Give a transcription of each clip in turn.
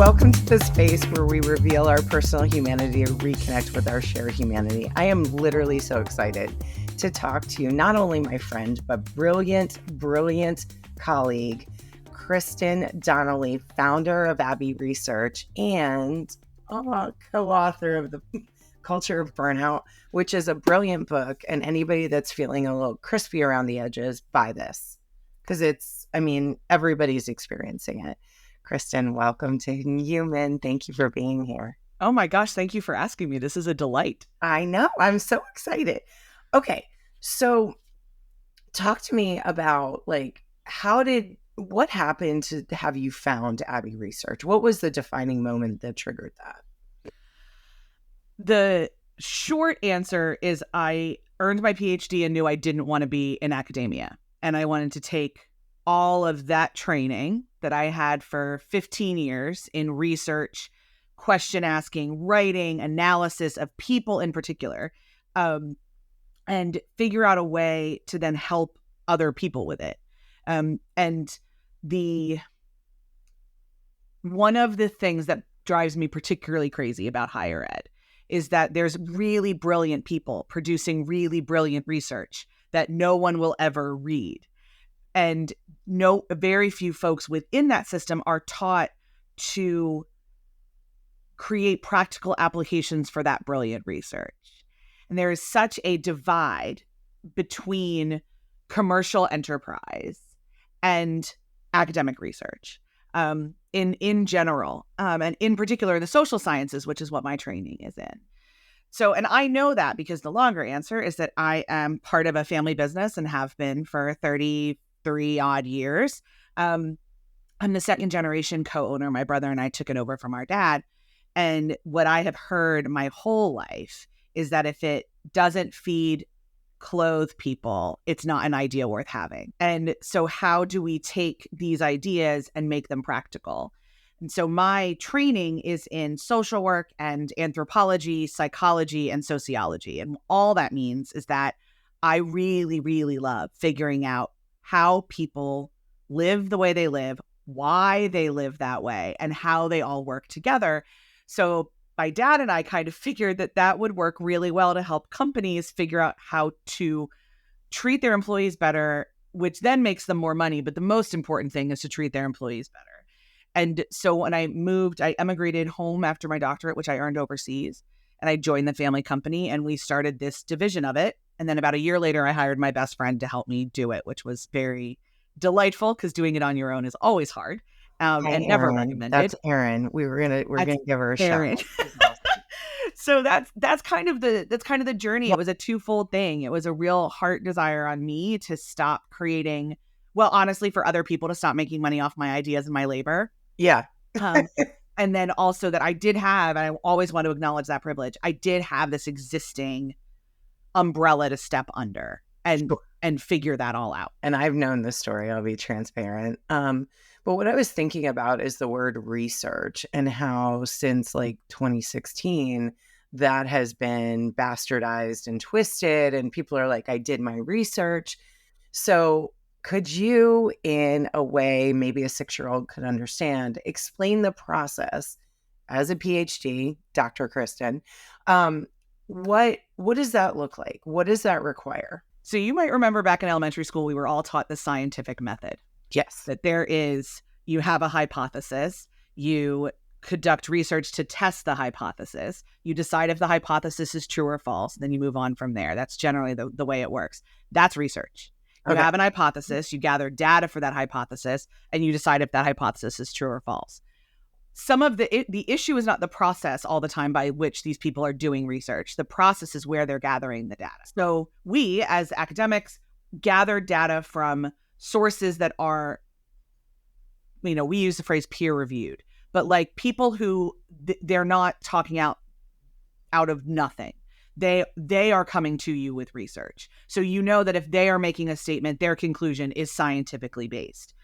Welcome to the space where we reveal our personal humanity and reconnect with our shared humanity. I am literally so excited to talk to you, not only my friend, but brilliant colleague, Kristen Donnelly, founder of Abbey Research and co-author of The Culture of Burnout, which is a brilliant book. And anybody that's feeling a little crispy around the edges, buy this. Because everybody's experiencing it. Kristen, welcome to Human. Thank you for being here. Oh my gosh, thank you for asking me. This is a delight. I know. I'm so excited. Okay, so talk to me about what happened to have you found Abbey Research? What was the defining moment that triggered that? The short answer is I earned my PhD and knew I didn't want to be in academia. And I wanted to take all of that training that I had for 15 years in research, question asking, writing, analysis of people in particular, and figure out a way to then help other people with it. And one of the things that drives me particularly crazy about higher ed is that there's really brilliant people producing really brilliant research that no one will ever read. And very few folks within that system are taught to create practical applications for that brilliant research. And there is such a divide between commercial enterprise and academic research in general, and in particular the social sciences, which is what my training is in. So, and I know that because the longer answer is that I am part of a family business and have been for 33 odd years. I'm the second generation co-owner. My brother and I took it over from our dad. And what I have heard my whole life is that if it doesn't feed, clothe people, it's not an idea worth having. And so how do we take these ideas and make them practical? And so my training is in social work and anthropology, psychology, and sociology. And all that means is that I really, really love figuring out how people live the way they live, why they live that way, and how they all work together. So my dad and I kind of figured that would work really well to help companies figure out how to treat their employees better, which then makes them more money. But the most important thing is to treat their employees better. And so when I moved, I emigrated home after my doctorate, which I earned overseas, and I joined the family company and we started this division of it. And then about a year later, I hired my best friend to help me do it, which was very delightful because doing it on your own is always hard and never recommended. That's Erin. We're gonna give her a shout. So that's kind of the journey. It was a twofold thing. It was a real heart desire on me to stop creating, well, honestly, for other people to stop making money off my ideas and my labor. Yeah. And then also that I did have, and I always want to acknowledge that privilege, I did have this existing umbrella to step under and figure that all out. And I've known this story, I'll be transparent. But what I was thinking about is the word research and how since 2016, that has been bastardized and twisted. And people are like, I did my research. So could you, in a way maybe a 6-year-old could understand, explain the process as a PhD, Dr. Kristen? What does that look like? What does that require? So you might remember back in elementary school, we were all taught the scientific method. Yes. That you have a hypothesis, you conduct research to test the hypothesis, you decide if the hypothesis is true or false, then you move on from there. That's generally the way it works. That's research. You have an hypothesis, you gather data for that hypothesis, and you decide if that hypothesis is true or false. Some of the issue is not the process all the time by which these people are doing research. The process is where they're gathering the data. So we, as academics, gather data from sources that are, we use the phrase peer reviewed, but people who they're not talking out of nothing. They are coming to you with research. So you know that if they are making a statement, their conclusion is scientifically based.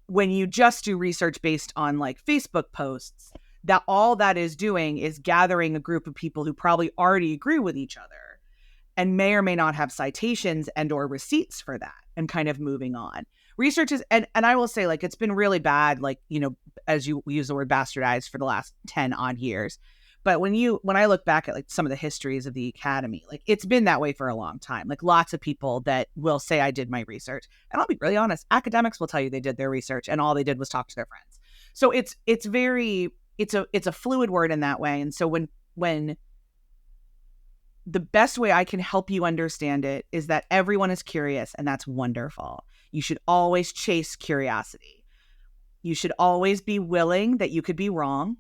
When you just do research based on Facebook posts, that all that is doing is gathering a group of people who probably already agree with each other and may or may not have citations and or receipts for that and kind of moving on. Research is, and I will say it's been really bad, as you use the word bastardized for the last 10 odd years. But when I look back at like some of the histories of the academy, like it's been that way for a long time. Like lots of people that will say I did my research, and I'll be really honest, academics will tell you they did their research and all they did was talk to their friends. So it's a fluid word in that way. And so when the best way I can help you understand it is that everyone is curious, and that's wonderful. You should always chase curiosity. You should always be willing that you could be wrong.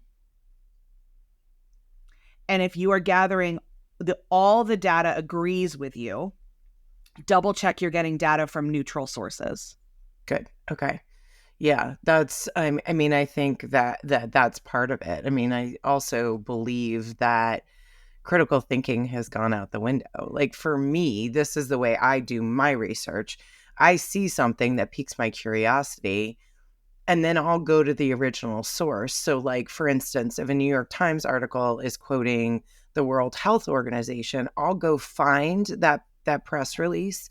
And if you are gathering all the data agrees with you, double check you're getting data from neutral sources. Good. Okay. Yeah, that's, I mean, I think that's part of it. I mean, I also believe that critical thinking has gone out the window. Like for me, this is the way I do my research. I see something that piques my curiosity, and then I'll go to the original source. So like, for instance, if a New York Times article is quoting the World Health Organization, I'll go find that press release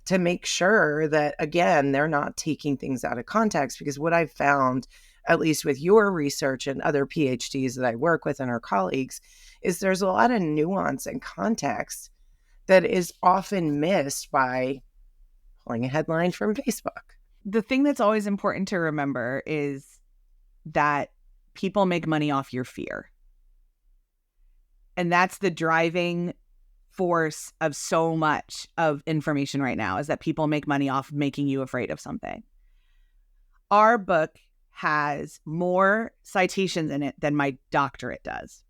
to make sure that, again, they're not taking things out of context. Because what I've found, at least with your research and other PhDs that I work with and our colleagues, is there's a lot of nuance and context that is often missed by pulling a headline from Facebook. The thing that's always important to remember is that people make money off your fear. And that's the driving force of so much of information right now, is that people make money off making you afraid of something. Our book has more citations in it than my doctorate does,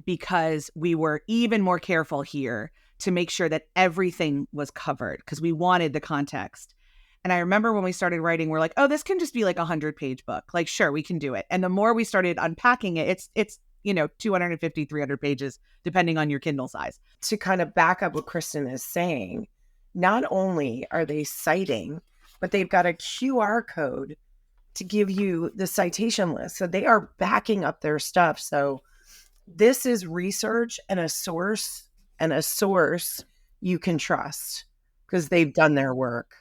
because we were even more careful here to make sure that everything was covered, because we wanted the context. And I remember when we started writing, we're like, oh, this can just be like a 100-page book. Like, sure, we can do it. And the more we started unpacking it, it's 250, 300 pages, depending on your Kindle size. To kind of back up what Kristen is saying, not only are they citing, but they've got a QR code to give you the citation list. So they are backing up their stuff. So this is research and a source you can trust, because they've done their work.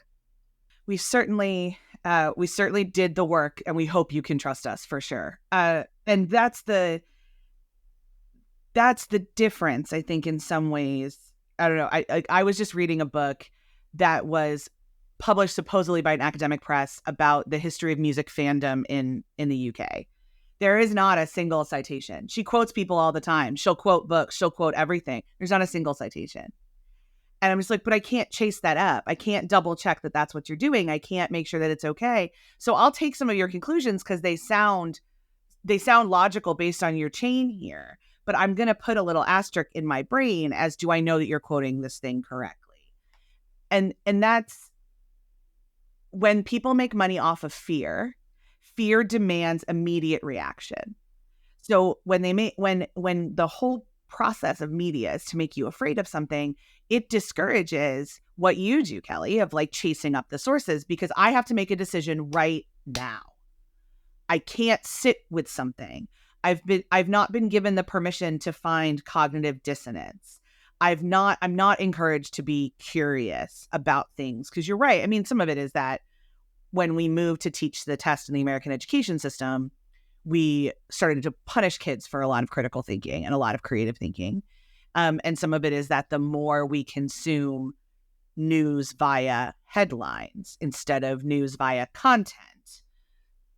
We certainly did the work, and we hope you can trust us for sure. And that's the difference, I think, in some ways. I don't know. I was just reading a book that was published supposedly by an academic press about the history of music fandom in the UK. There is not a single citation. She quotes people all the time. She'll quote books. She'll quote everything. There's not a single citation. And I'm just like, but I can't chase that up. I can't double check that that's what you're doing. I can't make sure that it's okay. So I'll take some of your conclusions because they sound logical based on your chain here. But I'm going to put a little asterisk in my brain as, do I know that you're quoting this thing correctly? And that's when people make money off of fear demands immediate reaction. So when the whole process of media is to make you afraid of something, it discourages what you do, Kelly, of like chasing up the sources, because I have to make a decision right now. I can't sit with something. I've not been given the permission to find cognitive dissonance. I'm not encouraged to be curious about things, because you're right. I mean, some of it is that when we moved to teach the test in the American education system, we started to punish kids for a lot of critical thinking and a lot of creative thinking. And some of it is that the more we consume news via headlines instead of news via content,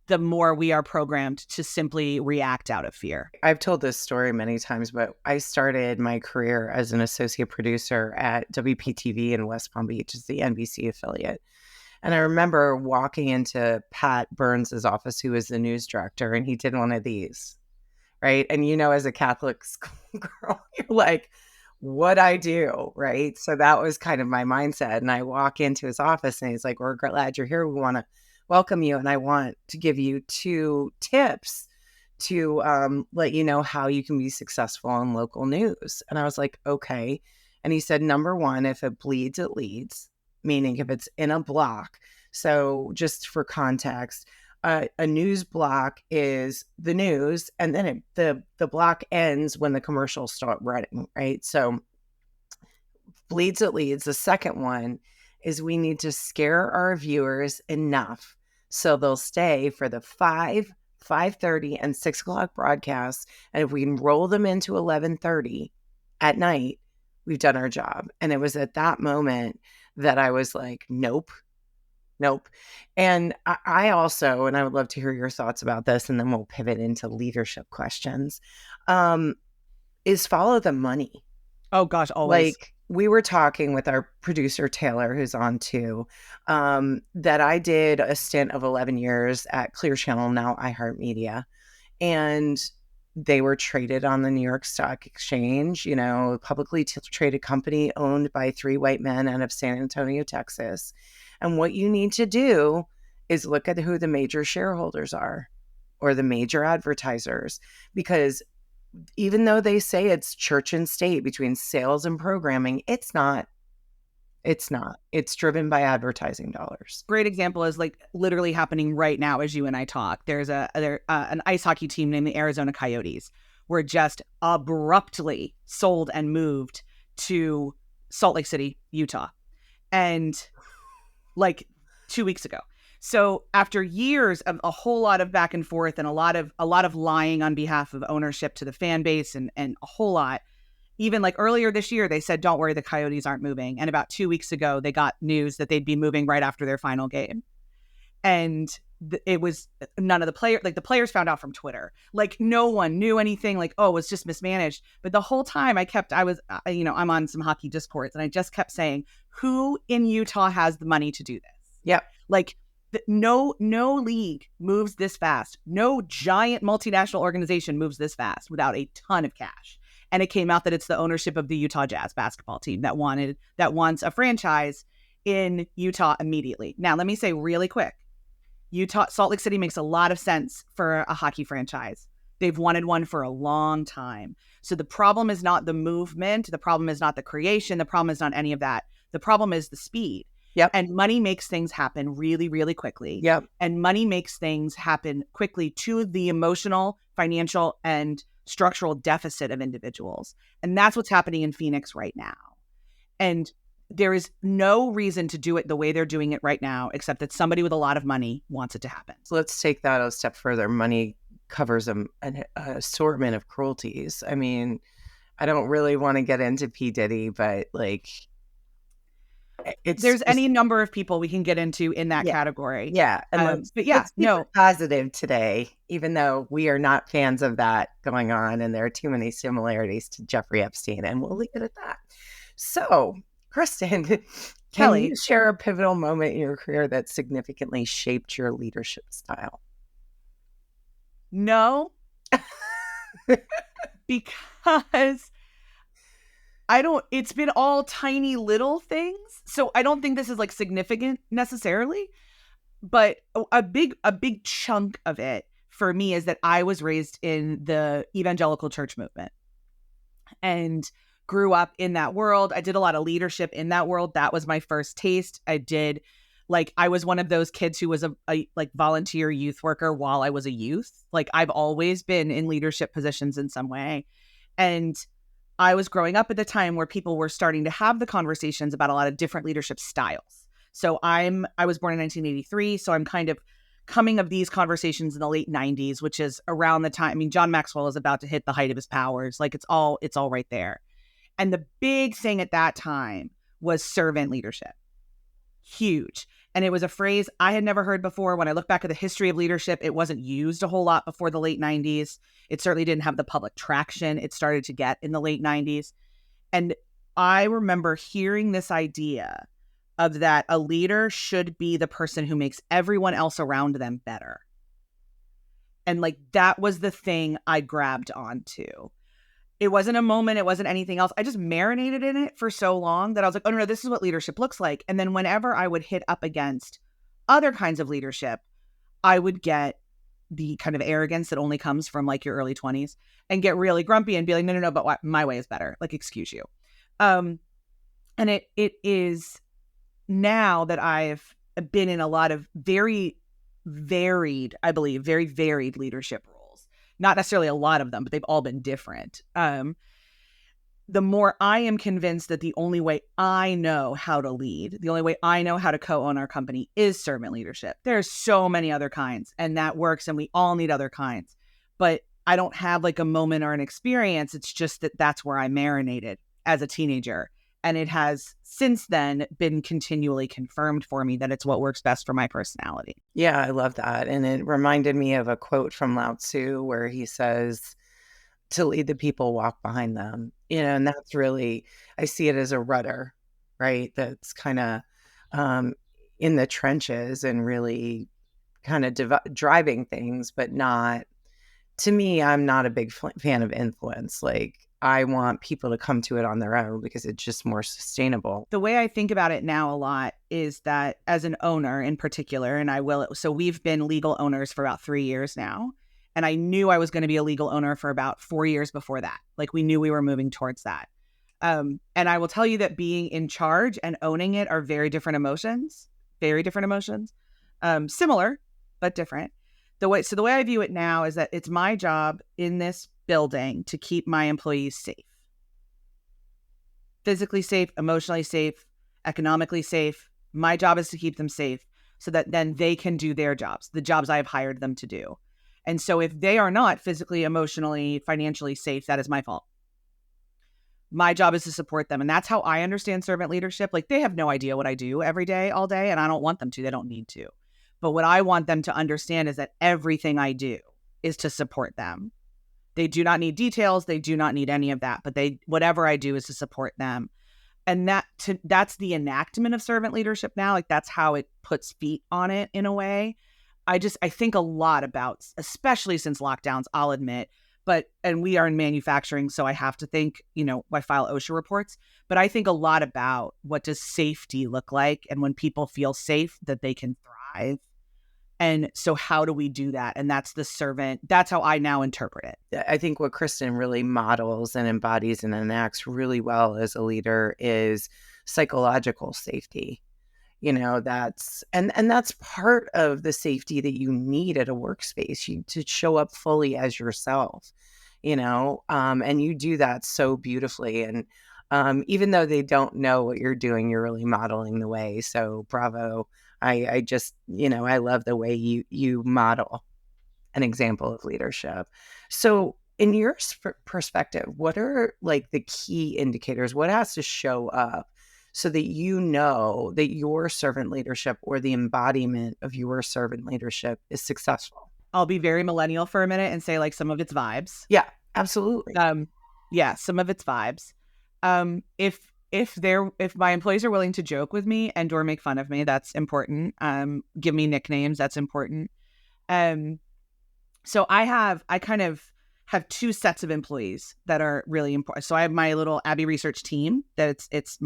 the more we are programmed to simply react out of fear. I've told this story many times, but I started my career as an associate producer at WPTV in West Palm Beach, it's the NBC affiliate. And I remember walking into Pat Burns's office, who was the news director, and he did one of these, right? And as a Catholic school girl, you're like, what I do, right? So that was kind of my mindset. And I walk into his office and he's like, we're glad you're here. We want to welcome you. And I want to give you 2 tips to let you know how you can be successful in local news. And I was like, okay. And he said, number 1, if it bleeds, it leads. Meaning if it's in a block. So just for context, a news block is the news, and then the block ends when the commercials start running, right? So bleeds, it leads. The second one is we need to scare our viewers enough So they'll stay for the 5, 5:30, and 6 o'clock broadcasts. And if we can roll them into 11:30 at night, we've done our job. And it was at that moment that I was like, nope. And I also, and I would love to hear your thoughts about this, and then we'll pivot into leadership questions, is follow the money. Oh gosh, always. Like, we were talking with our producer, Taylor, who's on too, that I did a stint of 11 years at Clear Channel, now iHeartMedia. And they were traded on the New York Stock Exchange, a publicly traded company owned by 3 white men out of San Antonio, Texas. And what you need to do is look at who the major shareholders are or the major advertisers, because even though they say it's church and state between sales and programming, it's not. It's not. It's driven by advertising dollars. Great example is like literally happening right now as you and I talk. There's an ice hockey team named the Arizona Coyotes were just abruptly sold and moved to Salt Lake City, Utah, and like 2 weeks ago. So after years of a whole lot of back and forth and a lot of lying on behalf of ownership to the fan base and a whole lot, even like earlier this year, they said, don't worry, the Coyotes aren't moving. And about 2 weeks ago, they got news that they'd be moving right after their final game. And it was none of the players, like the players found out from Twitter. Like no one knew anything, like, oh, it was just mismanaged. I'm on some hockey discords and I just kept saying, who in Utah has the money to do this? Yep. Like no league moves this fast. No giant multinational organization moves this fast without a ton of cash. And it came out that it's the ownership of the Utah Jazz basketball team that wants a franchise in Utah immediately. Now, let me say really quick, Salt Lake City makes a lot of sense for a hockey franchise. They've wanted one for a long time. So the problem is not the movement. The problem is not the creation. The problem is not any of that. The problem is the speed. Yep. And money makes things happen really, really quickly. Yep. And money makes things happen quickly to the emotional, financial, and structural deficit of individuals. And that's what's happening in Phoenix right now. And there is no reason to do it the way they're doing it right now, except that somebody with a lot of money wants it to happen. So let's take that a step further. Money covers an assortment of cruelties. I mean, I don't really want to get into P. Diddy, but like, there's any number of people we can get into in that category. Yeah. And let's keep positive today, even though we are not fans of that going on. And there are too many similarities to Jeffrey Epstein. And we'll leave it at that. So, Kristen, can you share a pivotal moment in your career that significantly shaped your leadership style? No. Because it's been all tiny little things. So I don't think this is like significant necessarily, but a big chunk of it for me is that I was raised in the evangelical church movement and grew up in that world. I did a lot of leadership in that world. That was my first taste. I was one of those kids who was a volunteer youth worker while I was a youth. Like I've always been in leadership positions in some way. And I was growing up at the time where people were starting to have the conversations about a lot of different leadership styles. So I was born in 1983. So I'm kind of coming of these conversations in the late 90s, which is around the time, I mean, John Maxwell is about to hit the height of his powers. Like it's all right there. And the big thing at that time was servant leadership. Huge. And it was a phrase I had never heard before. When I look back at the history of leadership, it wasn't used a whole lot before the late 90s. It certainly didn't have the public traction it started to get in the late 90s. And I remember hearing this idea of that a leader should be the person who makes everyone else around them better. And like that was the thing I grabbed onto. It wasn't a moment. It wasn't anything else. I just marinated in it for so long that I was like, oh, no, this is what leadership looks like. And then whenever I would hit up against other kinds of leadership, I would get the kind of arrogance that only comes from like your early 20s and get really grumpy and be like, no, but my way is better. Like, excuse you. And it is now that I've been in a lot of very varied leadership roles. Not necessarily a lot of them, but they've all been different. the more I am convinced that the only way I know how to lead, the only way I know how to co-own our company is servant leadership. There's so many other kinds, and that works, and we all need other kinds. But I don't have like a moment or an experience. It's just that that's where I marinated as a teenager. And it has since then been continually confirmed for me that it's what works best for my personality. Yeah, I love that. And it reminded me of a quote from Lao Tzu where he says, to lead the people, walk behind them. And that's really, I see it as a rudder, right? That's kind of in the trenches and really kind of driving things, but not, to me, I'm not a big fan of influence. Like, I want people to come to it on their own because it's just more sustainable. The way I think about it now a lot is that as an owner in particular, and so we've been legal owners for about 3 years now. And I knew I was going to be a legal owner for about 4 years before that. Like, we knew we were moving towards that. And I will tell you that being in charge and owning it are very different emotions, similar, but different. The way I view it now is that it's my job in this building to keep my employees safe, physically safe, emotionally safe, economically safe. My job is to keep them safe so that then they can do their jobs, the jobs I have hired them to do. And so if they are not physically, emotionally, financially safe, that is my fault. My job is to support them. And that's how I understand servant leadership. Like, they have no idea what I do every day, all day, and I don't want them to. They don't need to. But what I want them to understand is that everything I do is to support them. They do not need details. They do not need any of that. But whatever I do is to support them. And that's the enactment of servant leadership now. Like, that's how it puts feet on it in a way. I think a lot about, especially since lockdowns, I'll admit, and we are in manufacturing, so I have to think, I file OSHA reports, but I think a lot about what does safety look like, and when people feel safe, that they can thrive. And so how do we do that? And that's how I now interpret it. I think what Kristen really models and embodies and enacts really well as a leader is psychological safety. That's part of the safety that you need at a workspace, to show up fully as yourself, and you do that so beautifully. And even though they don't know what you're doing, you're really modeling the way. So bravo. I just, I love the way you model an example of leadership. So in your perspective, what are like the key indicators? What has to show up so that that your servant leadership or the embodiment of your servant leadership is successful? I'll be very millennial for a minute and say, like, some of it's vibes. Yeah, absolutely. Some of it's vibes. If my employees are willing to joke with me and or make fun of me, that's important. Give me nicknames, that's important. So I kind of have two sets of employees that are really important. So I have my little Abbey Research team that it's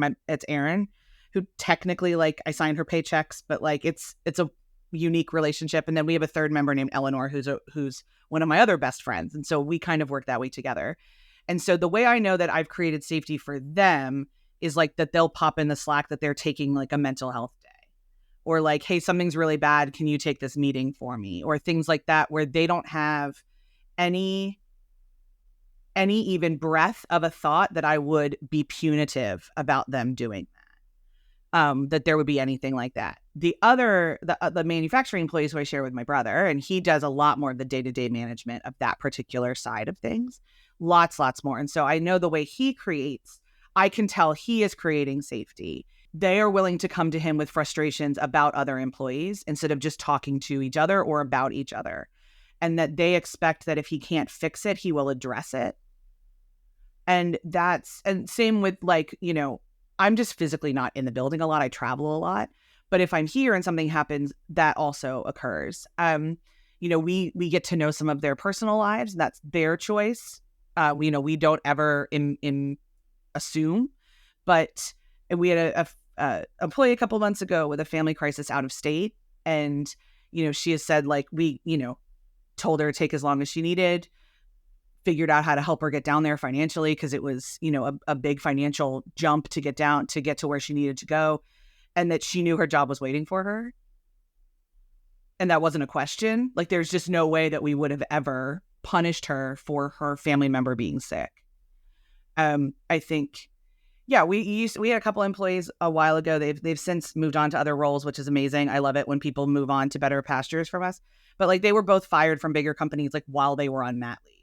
Erin, who technically, like, I signed her paychecks, but like it's a unique relationship. And then we have a third member named Eleanor, who's one of my other best friends. And so we kind of work that way together. And so the way I know that I've created safety for them is like that they'll pop in the Slack that they're taking like a mental health day, or like, hey, something's really bad, can you take this meeting for me? Or things like that, where they don't have any even breath of a thought that I would be punitive about them doing that, that there would be anything like that. The manufacturing employees who I share with my brother, and he does a lot more of the day-to-day management of that particular side of things, lots more. And so I know the way he creates, I can tell he is creating safety. They are willing to come to him with frustrations about other employees instead of just talking to each other or about each other. And that they expect that if he can't fix it, he will address it. And same with, like, I'm just physically not in the building a lot. I travel a lot. But if I'm here and something happens, that also occurs. We get to know some of their personal lives. That's their choice. We don't ever assume. But we had a employee a couple months ago with a family crisis out of state. And, she has said, like, we, told her to take as long as she needed, figured out how to help her get down there financially, because it was, a big financial jump to get to where she needed to go, and that she knew her job was waiting for her. And that wasn't a question. Like, there's just no way that we would have ever punished her for her family member being sick. I think, yeah, we had a couple employees a while ago. They've since moved on to other roles, which is amazing. I love it when people move on to better pastures from us. But like, they were both fired from bigger companies like while they were on mat leave.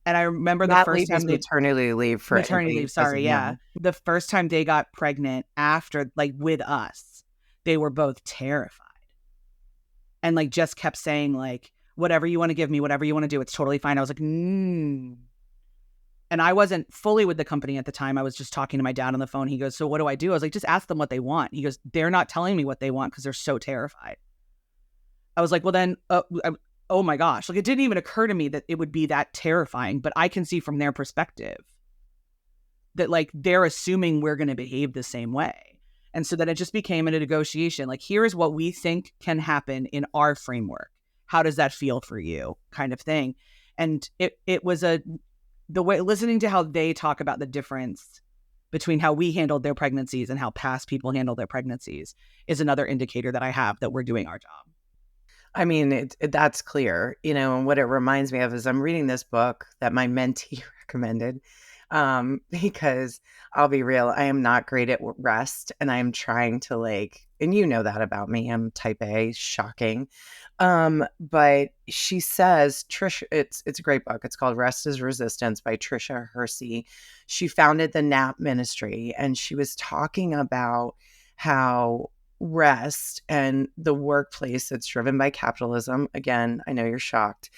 And I remember the Mat first leave is time maternity leave for maternity anybody who leave, sorry, doesn't yeah. know. The first time they got pregnant after, like, with us, they were both terrified and like just kept saying like, whatever you want to give me, whatever you want to do, it's totally fine. I was like, And I wasn't fully with the company at the time. I was just talking to my dad on the phone. He goes, so what do I do? I was like, just ask them what they want. He goes, they're not telling me what they want because they're so terrified. I was like, well then, oh my gosh. Like, it didn't even occur to me that it would be that terrifying, but I can see from their perspective that like they're assuming we're going to behave the same way. And so then it just became a negotiation. Like, here is what we think can happen in our framework. How does that feel for you? Kind of thing. And it was the way, listening to how they talk about the difference between how we handled their pregnancies and how past people handle their pregnancies is another indicator that I have that we're doing our job. I mean, that's clear, and what it reminds me of is I'm reading this book that my mentee recommended, because I'll be real, I am not great at rest, and I'm trying to and you know that about me, I'm type A, shocking. But she says, Trisha, it's a great book. It's called Rest is Resistance by Trisha Hersey. She founded the NAP ministry, and she was talking about how rest and the workplace that's driven by capitalism, again, I know you're shocked,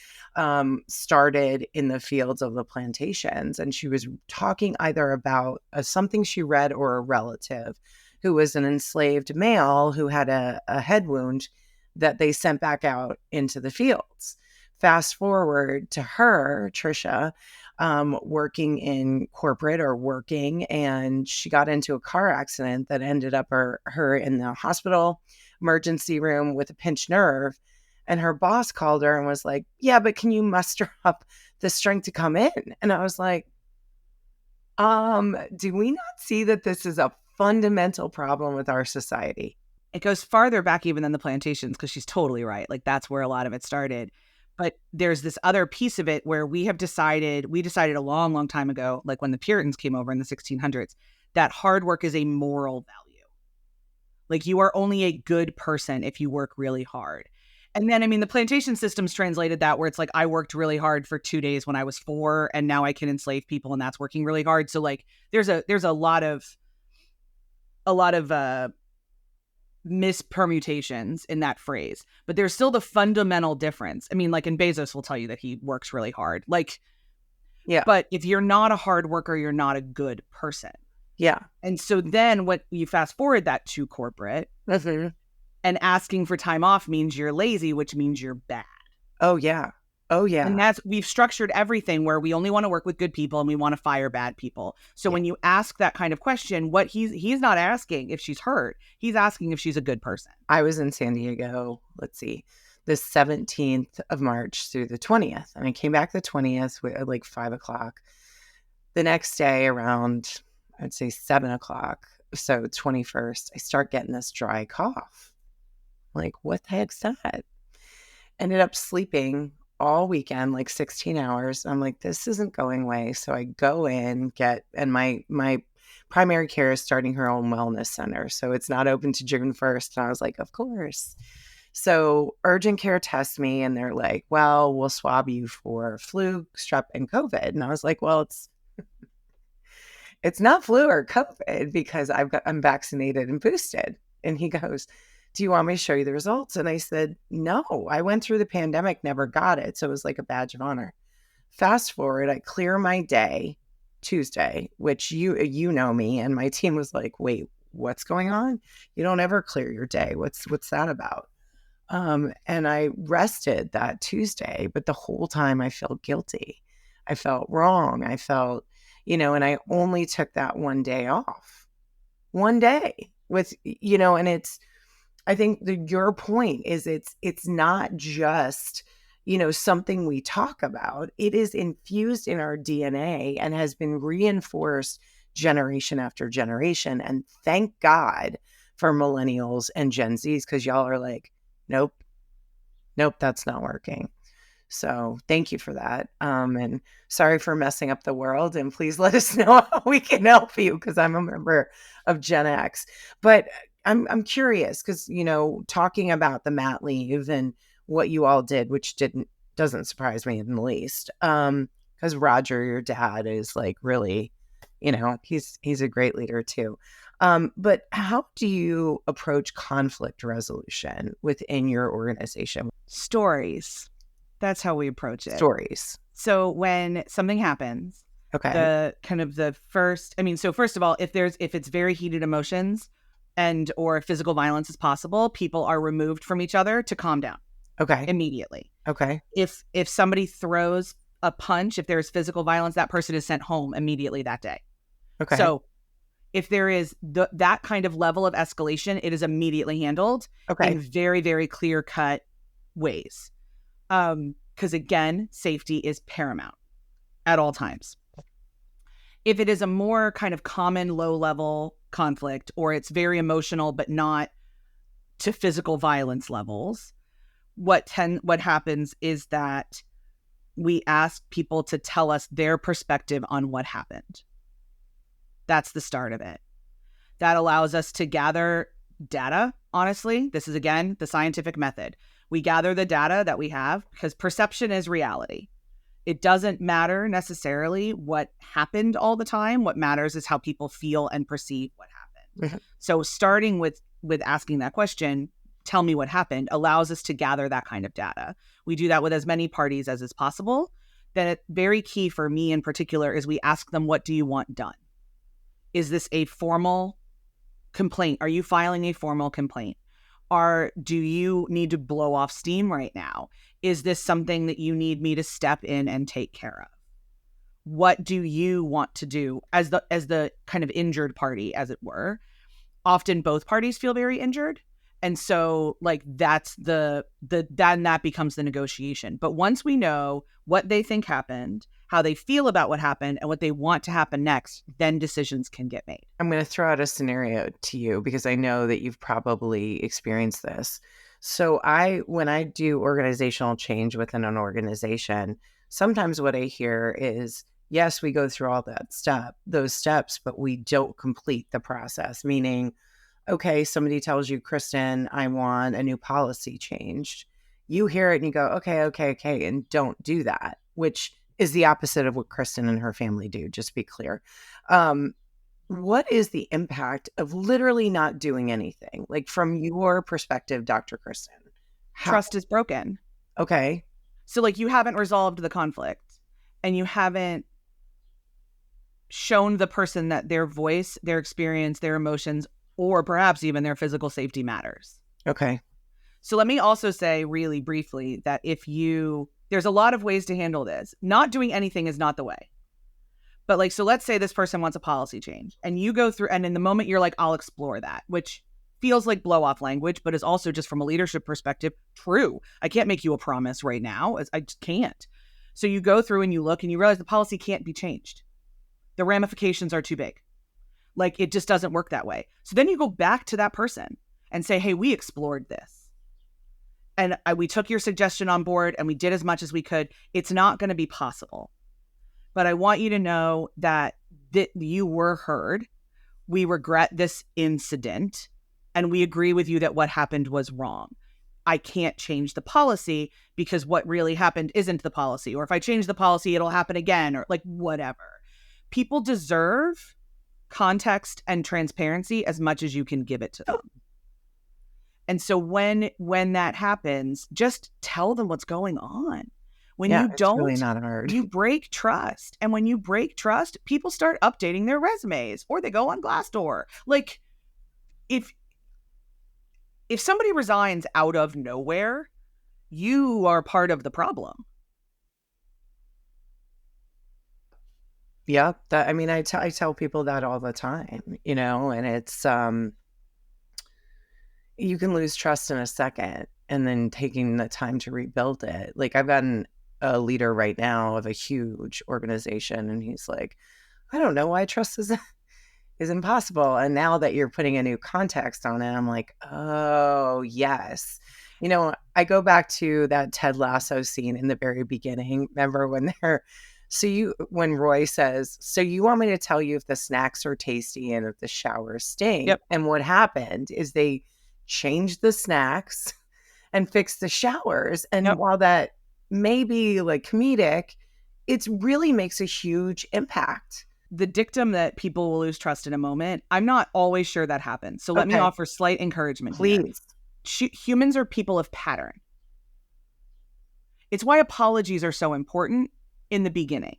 started in the fields of the plantations. And she was talking either about something she read or a relative who was an enslaved male who had a head wound that they sent back out into the fields. Fast forward to her, Trisha, working in corporate and she got into a car accident that ended up her in the hospital emergency room with a pinched nerve. And her boss called her and was like, yeah, but can you muster up the strength to come in? And I was like, do we not see that this is a fundamental problem with our society? It goes farther back even than the plantations, because she's totally right. Like, that's where a lot of it started. But there's this other piece of it where we decided a long, long time ago, like when the Puritans came over in the 1600s, that hard work is a moral value. Like, you are only a good person if you work really hard. And then, I mean, the plantation systems translated that where it's like, I worked really hard for 2 days when I was 4, and now I can enslave people, and that's working really hard. So like, there's a lot of mispermutations in that phrase, but there's still the fundamental difference. I mean, like, and Bezos will tell you that he works really hard. Like, yeah. But if you're not a hard worker, you're not a good person. Yeah. And so then what you fast forward that to corporate, and asking for time off means you're lazy, which means you're bad. Oh yeah. Oh yeah. And we've structured everything where we only want to work with good people and we want to fire bad people. So when you ask that kind of question, what he's not asking if she's hurt, he's asking if she's a good person. I was in San Diego, let's see, the 17th of March through the 20th. And I came back the 20th at like 5:00. The next day around, I'd say 7:00. So 21st, I start getting this dry cough. Like, what the heck's that? Ended up sleeping all weekend, like 16 hours. I'm like, this isn't going away. So I go in, and my primary care is starting her own wellness center. So it's not open to June 1st. And I was like, of course. So urgent care tests me and they're like, well, we'll swab you for flu, strep, and COVID. And I was like, well, it's not flu or COVID because I'm vaccinated and boosted. And he goes, do you want me to show you the results? And I said, no, I went through the pandemic, never got it. So it was like a badge of honor. Fast forward, I clear my day Tuesday, which you know me. And my team was like, wait, what's going on? You don't ever clear your day. What's that about? And I rested that Tuesday, but the whole time I felt guilty. I felt wrong. I felt, and I only took that one day off. One day with, and I think your point is it's not just, something we talk about. It is infused in our DNA and has been reinforced generation after generation. And thank God for millennials and Gen Zs, because y'all are like, nope, that's not working. So thank you for that. And sorry for messing up the world. And please let us know how we can help you, because I'm a member of Gen X. But I'm curious because, talking about the mat leave and what you all did, which doesn't surprise me in the least. Because Roger, your dad, is like really, he's a great leader too. But how do you approach conflict resolution within your organization? Stories. That's how we approach it. Stories. So when something happens, Okay. first of all, if it's very heated emotions or physical violence is possible, people are removed from each other to calm down Okay. immediately. Okay. If somebody throws a punch, if there's physical violence, that person is sent home immediately that day. Okay. So if there is that kind of level of escalation, it is immediately handled in very, very clear-cut ways. Because again, safety is paramount at all times. If it is a more kind of common low-level conflict, or it's very emotional but not to physical violence levels, what happens is that we ask people to tell us their perspective on what happened. That's the start of it. That allows us to gather data. Honestly, this is, again, the scientific method. We gather the data that we have because perception is reality. It doesn't matter necessarily what happened all the time. What matters is how people feel and perceive what happened. Mm-hmm. So starting with asking that question, tell me what happened, allows us to gather that kind of data. We do that with as many parties as is possible. Then very key for me in particular is we ask them, what do you want done? Is this a formal complaint? Are you filing a formal complaint? Do you need to blow off steam right now? Is this something that you need me to step in and take care of? What do you want to do as the kind of injured party, as it were? Often both parties feel very injured. And so that's then that becomes the negotiation. But once we know what they think happened, how they feel about what happened, and what they want to happen next, then decisions can get made. I'm going to throw out a scenario to you because I know that you've probably experienced this. So when I do organizational change within an organization, sometimes what I hear is, yes, we go through all those steps, but we don't complete the process, meaning, okay, somebody tells you, Kristen, I want a new policy changed. You hear it and you go, okay, and don't do that, which is the opposite of what Kristen and her family do, just to be clear. What is the impact of literally not doing anything? Like from your perspective, Dr. Kristen? Trust is broken. Okay. So you haven't resolved the conflict and you haven't shown the person that their voice, their experience, their emotions, or perhaps even their physical safety matters. Okay. So let me also say really briefly that there's a lot of ways to handle this. Not doing anything is not the way. But so let's say this person wants a policy change and you go through, and in the moment you're like, I'll explore that, which feels like blow off language, but is also just from a leadership perspective, true. I can't make you a promise right now. I just can't. So you go through and you look and you realize the policy can't be changed. The ramifications are too big. It just doesn't work that way. So then you go back to that person and say, hey, we explored this. And we took your suggestion on board and we did as much as we could. It's not going to be possible. But I want you to know that you were heard. We regret this incident. And we agree with you that what happened was wrong. I can't change the policy because what really happened isn't the policy. Or if I change the policy, it'll happen again, or whatever. People deserve context and transparency as much as you can give it to them. And so when that happens, just tell them what's going on. When you don't, it's really not hard. You break trust. And when you break trust, people start updating their resumes or they go on Glassdoor. If somebody resigns out of nowhere, you are part of the problem. Yeah, I tell people that all the time, and it's, you can lose trust in a second and then taking the time to rebuild it. I've gotten a leader right now of a huge organization and he's like, I don't know why trust is is impossible. And now that you're putting a new context on it, I'm like, oh, yes. I go back to that Ted Lasso scene in the very beginning. Remember when Roy says, so you want me to tell you if the snacks are tasty and if the showers stink? Yep. And what happened is they changed the snacks and fixed the showers. And Yep. while that may be like comedic, it really makes a huge impact. The dictum that people will lose trust in a moment, I'm not always sure that happens. So let me offer slight encouragement here. Please. Humans are people of pattern. It's why apologies are so important in the beginning.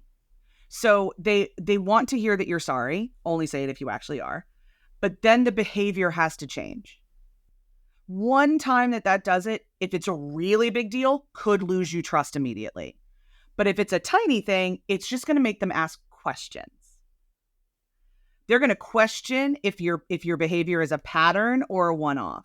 So they want to hear that you're sorry. Only say it if you actually are. But then the behavior has to change. One time that does it, if it's a really big deal, could lose you trust immediately. But if it's a tiny thing, it's just going to make them ask questions. They're going to question if your behavior is a pattern or a one-off.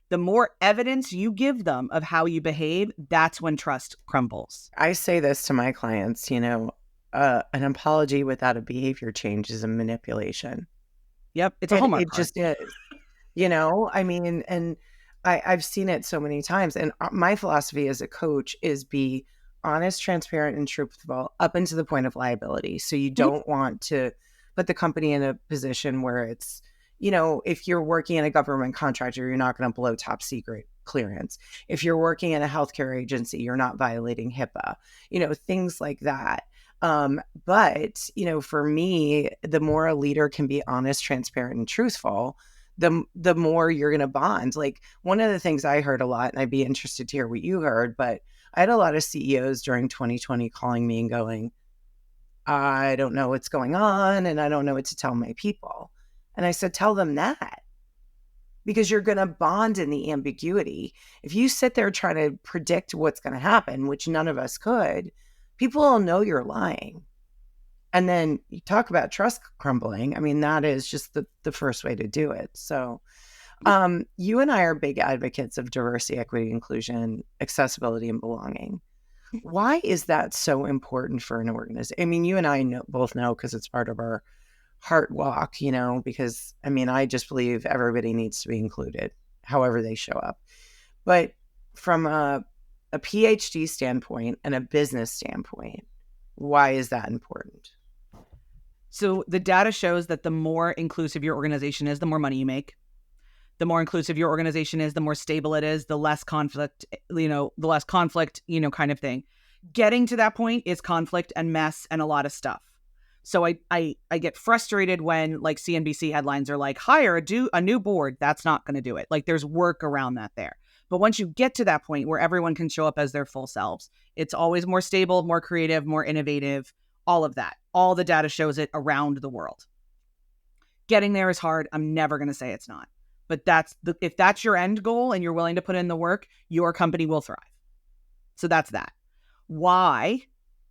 The more evidence you give them of how you behave, that's when trust crumbles. I say this to my clients, an apology without a behavior change is a manipulation. Yep, it's a Hallmark It card. just is. I mean, and I've seen it so many times. And my philosophy as a coach is be honest, transparent, and truthful up until the point of liability. So you don't want to put the company in a position where it's, if you're working in a government contractor, you're not going to blow top secret clearance. If you're working in a healthcare agency, you're not violating HIPAA, things like that. But, for me, the more a leader can be honest, transparent, and truthful, the more you're going to bond. Like one of the things I heard a lot, and I'd be interested to hear what you heard, but I had a lot of CEOs during 2020 calling me and going, I don't know what's going on and I don't know what to tell my people. And I said, tell them that, because you're going to bond in the ambiguity. If you sit there trying to predict what's going to happen, which none of us could, people will know you're lying. And then you talk about trust crumbling. I mean, that is just the first way to do it. So you and I are big advocates of diversity, equity, inclusion, accessibility, and belonging. Why is that so important for an organization? I mean, you and I both know because it's part of our heart walk, because I just believe everybody needs to be included, however they show up. But from a PhD standpoint and a business standpoint, why is that important? So the data shows that the more inclusive your organization is, the more money you make. The more inclusive your organization is, the more stable it is, the less conflict, kind of thing. Getting to that point is conflict and mess and a lot of stuff. So I get frustrated when like CNBC headlines are like, hire a new board. That's not going to do it. Like there's work around that there. But once you get to that point where everyone can show up as their full selves, it's always more stable, more creative, more innovative, all of that. All the data shows it around the world. Getting there is hard. I'm never going to say it's not. But if that's your end goal and you're willing to put in the work, your company will thrive. So that's that. Why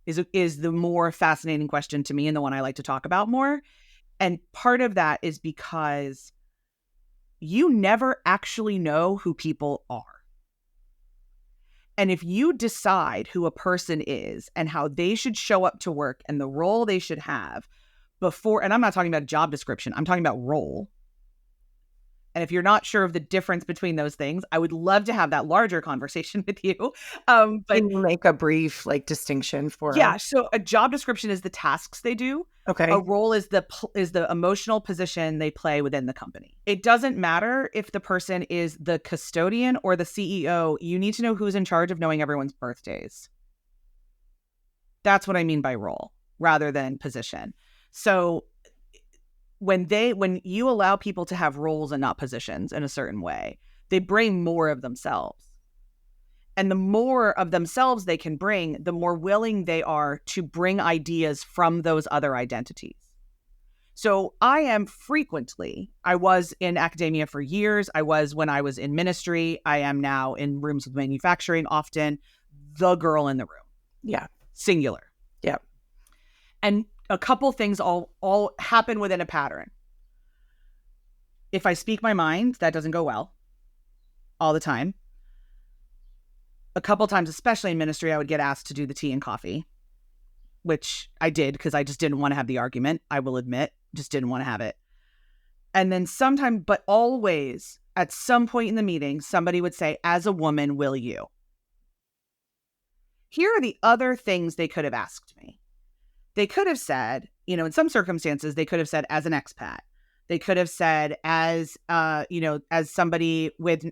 is the more fascinating question to me and the one I like to talk about more. And part of that is because you never actually know who people are. And if you decide who a person is and how they should show up to work and the role they should have before, and I'm not talking about job description, I'm talking about role. And if you're not sure of the difference between those things, I would love to have that larger conversation with you. But can you make a brief distinction for us? So a job description is the tasks they do. Okay. A role is the emotional position they play within the company. It doesn't matter if the person is the custodian or the CEO. You need to know who's in charge of knowing everyone's birthdays. That's what I mean by role rather than position. So when you allow people to have roles and not positions in a certain way, they bring more of themselves. And the more of themselves they can bring, the more willing they are to bring ideas from those other identities. So I was in academia for years. When I was in ministry. I am now in rooms with manufacturing, often the girl in the room. Yeah. Singular. Yeah. And a couple things all happen within a pattern. If I speak my mind, that doesn't go well all the time. A couple times, especially in ministry, I would get asked to do the tea and coffee. which I did because I just didn't want to have the argument. I will admit, just didn't want to have it. And then sometime, but always at some point in the meeting, somebody would say, as a woman, will you? Here are the other things they could have asked me. They could have said, in some circumstances, they could have said as an expat. They could have said as somebody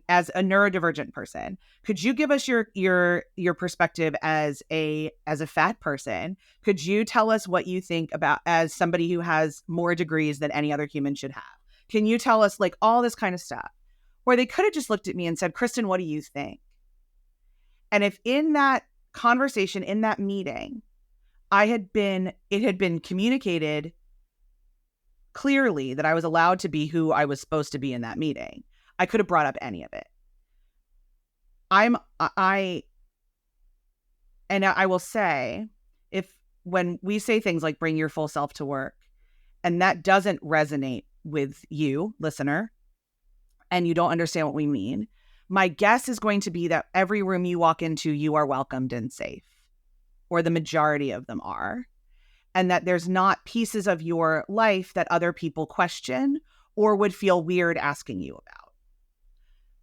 as a neurodivergent person. Could you give us your perspective as a fat person? Could you tell us what you think about as somebody who has more degrees than any other human should have? Can you tell us like all this kind of stuff? Or they could have just looked at me and said, Kristen, what do you think? And if in that conversation, in that meeting, it had been communicated clearly that I was allowed to be who I was supposed to be in that meeting, I could have brought up any of it. I will say, when we say things like bring your full self to work, and that doesn't resonate with you, listener, and you don't understand what we mean, my guess is going to be that every room you walk into, you are welcomed and safe, or the majority of them are. And that there's not pieces of your life that other people question or would feel weird asking you about.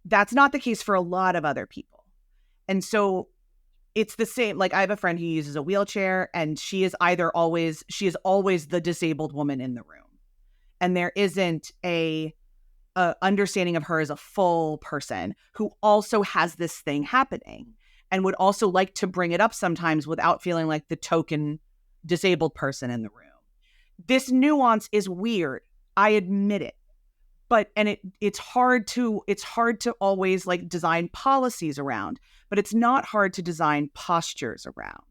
That's not the case for a lot of other people. And so it's the same. Like I have a friend who uses a wheelchair, and she is always the disabled woman in the room. And there isn't a understanding of her as a full person who also has this thing happening and would also like to bring it up sometimes without feeling like the token disabled person in the room. This nuance is weird. I admit it. But it's hard to always like design policies around, but it's not hard to design postures around.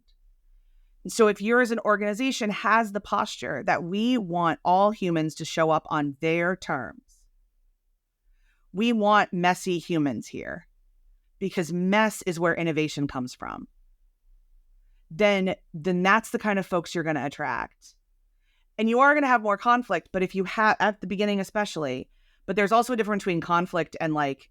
And so if yours as an organization has the posture that we want all humans to show up on their terms, we want messy humans here because mess is where innovation comes from. Then that's the kind of folks you're going to attract. And you are going to have more conflict, but if you have, at the beginning especially, but there's also a difference between conflict and like,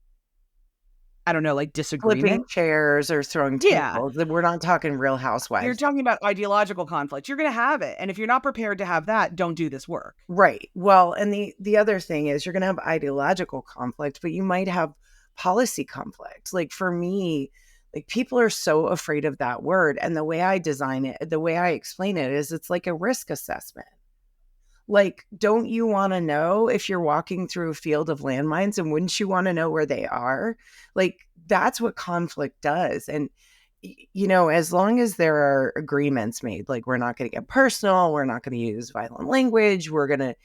I don't know, like disagreement. Flipping chairs or throwing tables. Yeah. We're not talking Real Housewives. You're talking about ideological conflict. You're going to have it. And if you're not prepared to have that, don't do this work. Right. Well, and the other thing is you're going to have ideological conflict, but you might have policy conflict. Like for me, like people are so afraid of that word. And the way I design it, the way I explain it is it's like a risk assessment. Like, don't you want to know if you're walking through a field of landmines, and wouldn't you want to know where they are? Like, that's what conflict does. And, as long as there are agreements made, like we're not going to get personal, we're not going to use violent language, we're going to,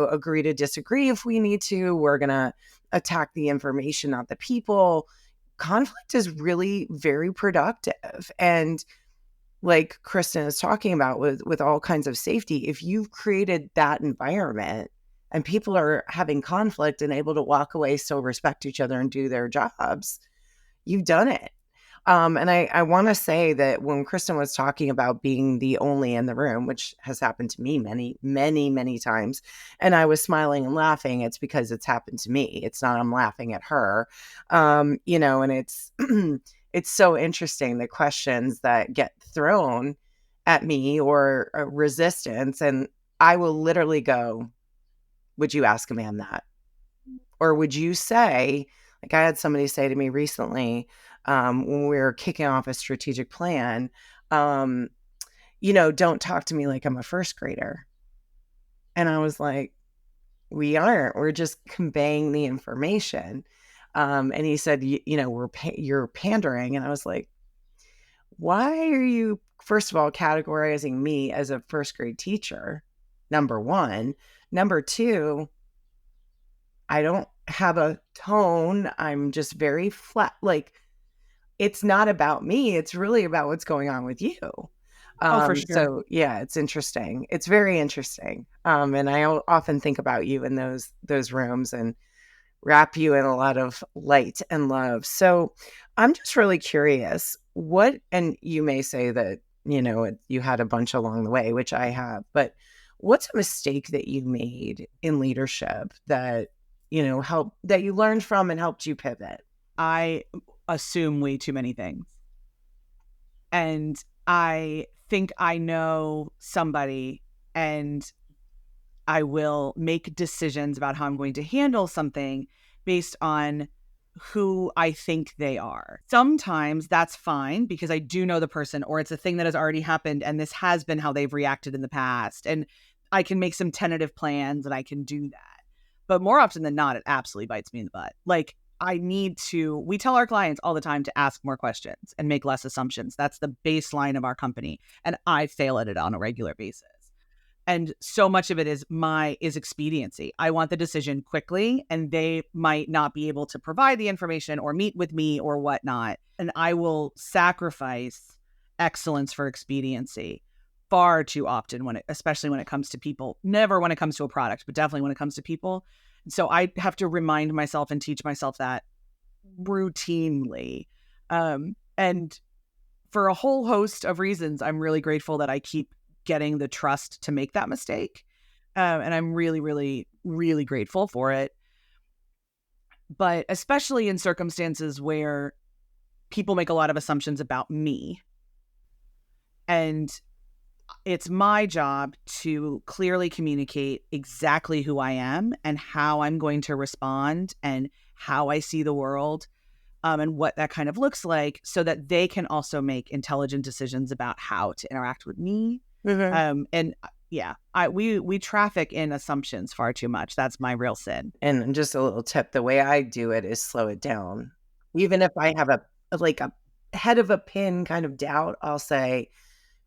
agree to disagree if we need to, we're going to attack the information, not the people. Conflict is really very productive. And like Kristen is talking about with all kinds of safety, if you've created that environment and people are having conflict and able to walk away, still respect each other and do their jobs, you've done it. And I want to say that when Kristen was talking about being the only in the room, which has happened to me many, many, many times, and I was smiling and laughing, it's because it's happened to me. It's not I'm laughing at her, and it's it's so interesting, the questions that get thrown at me or resistance. And I will literally go, would you ask a man that? Or would you say, like I had somebody say to me recently, when we were kicking off a strategic plan, don't talk to me like I'm a first grader. And I was like, we aren't. We're just conveying the information. And he said, you're pandering. And I was like, why are you, first of all, categorizing me as a first grade teacher? Number one. Number two, I don't have a tone. I'm just very flat. Like, it's not about me. It's really about what's going on with you. For sure. So yeah, it's interesting. It's very interesting. And I often think about you in those rooms and wrap you in a lot of light and love. So I'm just really curious and you may say that, you had a bunch along the way, which I have, but what's a mistake that you made in leadership that, that you learned from and helped you pivot? I assume way too many things. And I think I know somebody and I will make decisions about how I'm going to handle something based on who I think they are. Sometimes that's fine because I do know the person, or it's a thing that has already happened and this has been how they've reacted in the past. And I can make some tentative plans and I can do that. But more often than not, it absolutely bites me in the butt. Like, we tell our clients all the time to ask more questions and make less assumptions. That's the baseline of our company. And I fail at it on a regular basis. And so much of it is expediency. I want the decision quickly, and they might not be able to provide the information or meet with me or whatnot. And I will sacrifice excellence for expediency far too often, especially when it comes to people. Never when it comes to a product, but definitely when it comes to people. So I have to remind myself and teach myself that routinely. And for a whole host of reasons, I'm really grateful that I keep getting the trust to make that mistake. And I'm really, really, really grateful for it. But especially in circumstances where people make a lot of assumptions about me. And it's my job to clearly communicate exactly who I am and how I'm going to respond and how I see the world, and what that kind of looks like, so that they can also make intelligent decisions about how to interact with me. Mm-hmm. And yeah, we traffic in assumptions far too much. That's my real sin. And just a little tip, the way I do it is slow it down. Even if I have a head of a pin kind of doubt, I'll say,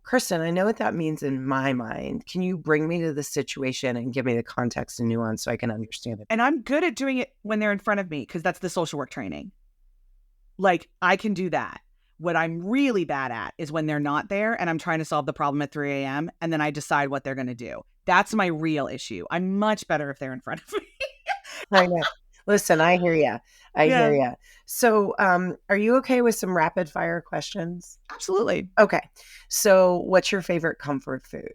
Kristen, I know what that means in my mind. Can you bring me to the situation and give me the context and nuance so I can understand it? And I'm good at doing it when they're in front of me, because that's the social work training. Like, I can do that. What I'm really bad at is when they're not there and I'm trying to solve the problem at 3 a.m. and then I decide what they're going to do. That's my real issue. I'm much better if they're in front of me. I know. Listen, I hear you. I hear you. So are you okay with some rapid fire questions? Absolutely. Okay. So what's your favorite comfort food?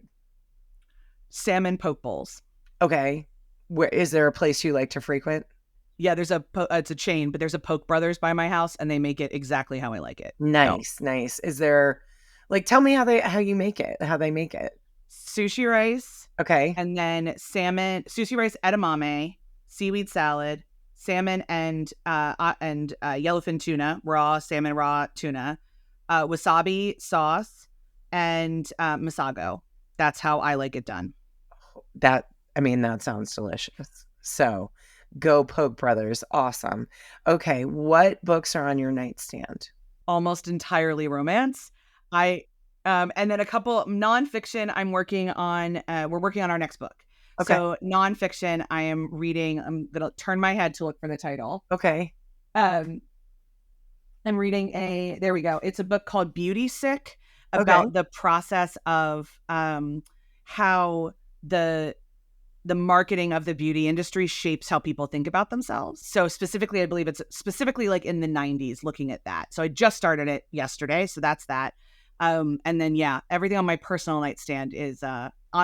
Salmon poke bowls. Okay. Is there a place you like to frequent? Yeah, it's a chain, but there's a Poke Brothers by my house and they make it exactly how I like it. Nice, nice. Is there, tell me how they make it. Sushi rice. Okay. And then salmon, sushi rice, edamame, seaweed salad, salmon and yellowfin tuna, raw tuna, wasabi sauce, and masago. That's how I like it done. That sounds delicious. So go Poke Brothers. Awesome. Okay. What books are on your nightstand? Almost entirely romance. And then a couple nonfiction. We're working on our next book. Okay. So nonfiction, I'm reading. I'm going to turn my head to look for the title. Okay. I'm reading there we go. It's a book called Beauty Sick, about the process of how the marketing of the beauty industry shapes how people think about themselves. So specifically, I believe it's specifically like in the 90s, looking at that. So I just started it yesterday. So that's that. And then, everything on my personal nightstand is,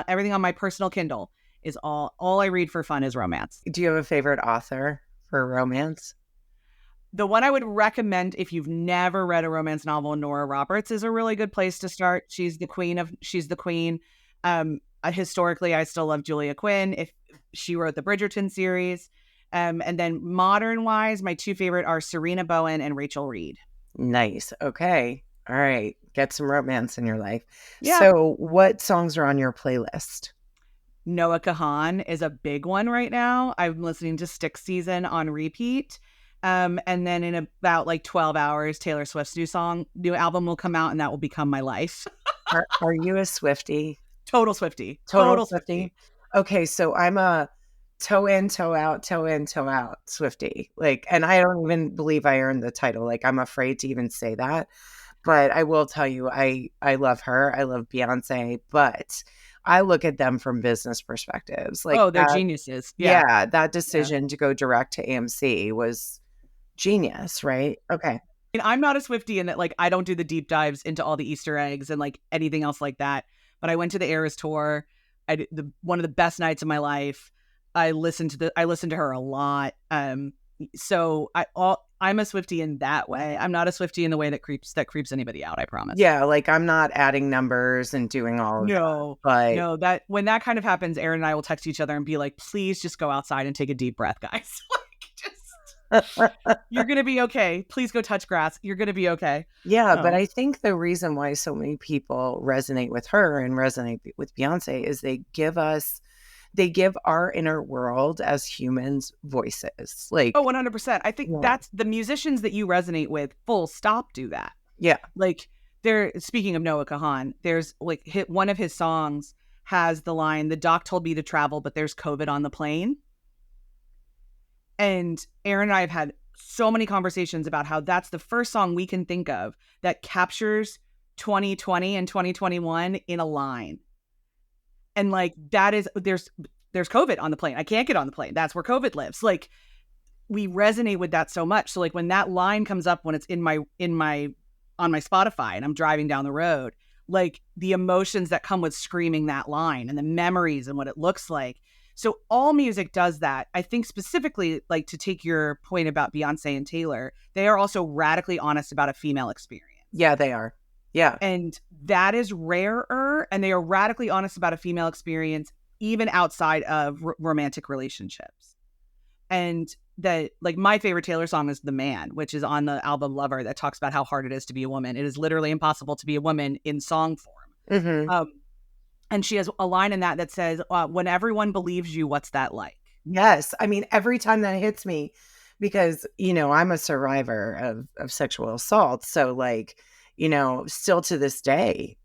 everything on my personal Kindle is all I read for fun is romance. Do you have a favorite author for romance? The one I would recommend if you've never read a romance novel, Nora Roberts, is a really good place to start. She's the queen. Historically, I still love Julia Quinn. If she wrote the Bridgerton series. And then modern wise, my two favorite are Serena Bowen and Rachel Reed. Nice. Okay. All right. Get some romance in your life. Yeah. So what songs are on your playlist? Noah Kahan is a big one right now. I'm listening to Stick Season on repeat. And then in about 12 hours, Taylor Swift's new album will come out, and that will become my life. Are you a Swiftie? Total Swiftie. Total Swiftie. Okay, so I'm a toe in, toe out Swiftie. And I don't even believe I earned the title. I'm afraid to even say that. But I will tell you, I love her. I love Beyonce, but I look at them from business perspectives. They're geniuses. Yeah, that decision to go direct to AMC was genius, right? Okay. And I'm not a Swiftie in that I don't do the deep dives into all the Easter eggs and anything else like that. But I went to the Eras tour. One of the best nights of my life. I listened to her a lot. So I'm a Swiftie in that way. I'm not a Swiftie in the way that creeps anybody out, I promise. Yeah, like I'm not adding numbers and doing all of that. No, that when that kind of happens, Aaron and I will text each other and be like, please just go outside and take a deep breath, guys. You're going to be okay. Please go touch grass. You're going to be okay. Yeah, but I think the reason why so many people resonate with her and resonate with Beyonce is they give our inner world as humans voices. Like, 100%. I think that's the musicians that you resonate with, full stop, do that. Yeah. Like, speaking of Noah Kahan, there's like one of his songs has the line, "The doc told me to travel, but there's COVID on the plane." And Aaron and I have had so many conversations about how that's the first song we can think of that captures 2020 and 2021 in a line. And like, that is, there's COVID on the plane. I can't get on the plane. That's where COVID lives. Like, we resonate with that so much. So like when that line comes up, when it's on my Spotify and I'm driving down the road, like the emotions that come with screaming that line and the memories and what it looks like. So all music does that. I think specifically, like, to take your point about Beyonce and Taylor, they are also radically honest about a female experience. Yeah, they are. Yeah. And that is rarer. And they are radically honest about a female experience, even outside of romantic relationships. And that, like, my favorite Taylor song is "The Man," which is on the album Lover, that talks about how hard it is to be a woman. It is literally impossible to be a woman in song form. Mm-hmm. And she has a line in that says, "When everyone believes you, what's that like?" Yes. I mean, every time that hits me, because, I'm a survivor of sexual assault. So like, still to this day,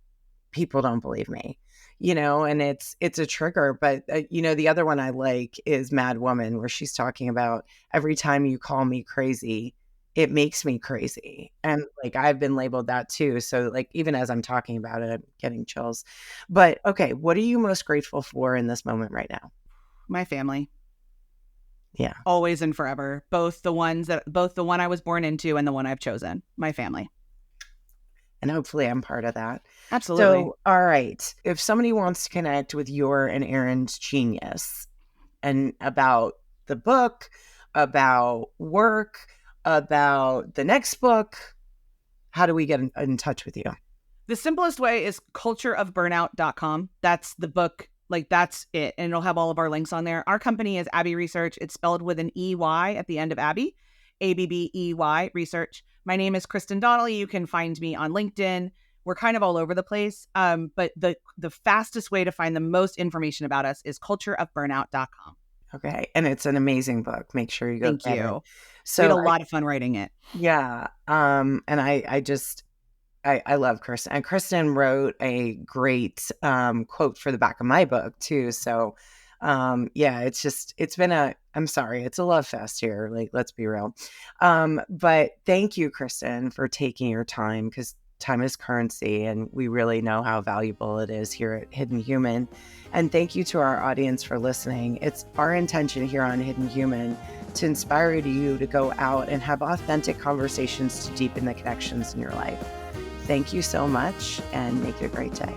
people don't believe me, and it's a trigger. But, the other one I like is "Mad Woman," where she's talking about every time you call me crazy, it makes me crazy. And like, I've been labeled that too. So like, even as I'm talking about it, I'm getting chills. But okay, what are you most grateful for in this moment right now? My family. Yeah. Always and forever. Both the one I was born into and the one I've chosen. My family. And hopefully I'm part of that. Absolutely. So, all right. If somebody wants to connect with your and Aaron's genius and about the book, about work, about the next book, how do we get in touch with you? The simplest way is cultureofburnout.com. That's the book. Like, that's it. And it'll have all of our links on there. Our company is Abbey Research. It's spelled with an EY at the end of Abbey, ABBEY Research. My name is Kristen Donnelly. You can find me on LinkedIn. We're kind of all over the place. But the fastest way to find the most information about us is cultureofburnout.com. Okay. And it's an amazing book. Make sure you go Thank you. it. So we had a lot of fun writing it. Yeah. And I love Kristen. And Kristen wrote a great quote for the back of my book too. So it's been I'm sorry, it's a love fest here. Like, let's be real. But thank you, Kristen, for taking your time, because time is currency and we really know how valuable it is here at Hidden Human. And thank you to our audience for listening. It's our intention here on Hidden Human to inspire you to go out and have authentic conversations to deepen the connections in your life. Thank you so much, and make it a great day.